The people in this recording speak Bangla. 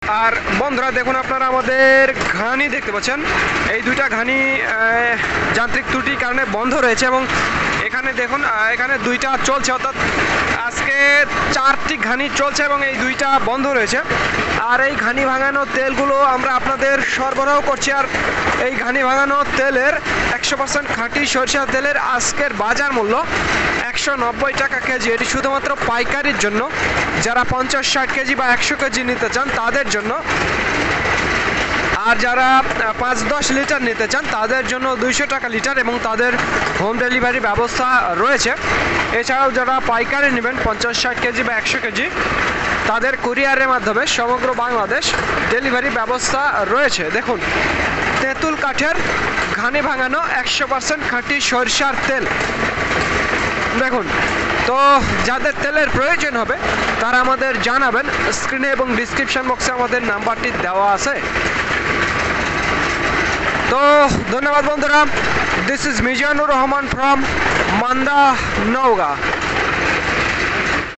আর বন্ধুরা দেখুন, আপনারা আমাদের ঘানি দেখতে পাচ্ছেন। এই দুইটা ঘানি যান্ত্রিক ত্রুটির কারণে বন্ধ রয়েছে এবং এখানে দেখুন এখানে দুইটা চলছে, অর্থাৎ আজকে 4টি ঘানি চলছে এবং এই দুইটা বন্ধ রয়েছে। আর এই ঘানি ভাঙানো তেলগুলো আমরা আপনাদের সরবরাহ করছি। আর এই ঘানি ভাঙানো তেলের 100% খাঁটি সরিষার তেলের আজকের বাজার মূল্য 190 টাকা কেজি। এটি শুধুমাত্র পাইকারির জন্য, যারা 50-60 কেজি বা 100 কেজি নিতে চান তাদের জন্য। আর যারা 5-10 লিটার নিতে চান তাদের জন্য 200 টাকা লিটার এবং তাদের হোম ডেলিভারি ব্যবস্থা রয়েছে। এছাড়াও যারা পাইকারি নেবেন 50-60 কেজি বা 100 কেজি, তাদের কুরিয়ারের মাধ্যমে সমগ্র বাংলাদেশ ডেলিভারি ব্যবস্থা রয়েছে। দেখুন, তেঁতুল কাঠের ঘানি ভাঙানো 100% খাঁটি সরিষার তেল। দেখুন, তো যাদের তেলের প্রয়োজন হবে তারা আমাদের জানাবেন। স্ক্রিনে এবং ডিসক্রিপশন বক্সে আমাদের নাম্বারটি দেওয়া আছে। তো ধন্যবাদ বন্ধুরা। This is Mizanur Rahman from Manda, Naogaon.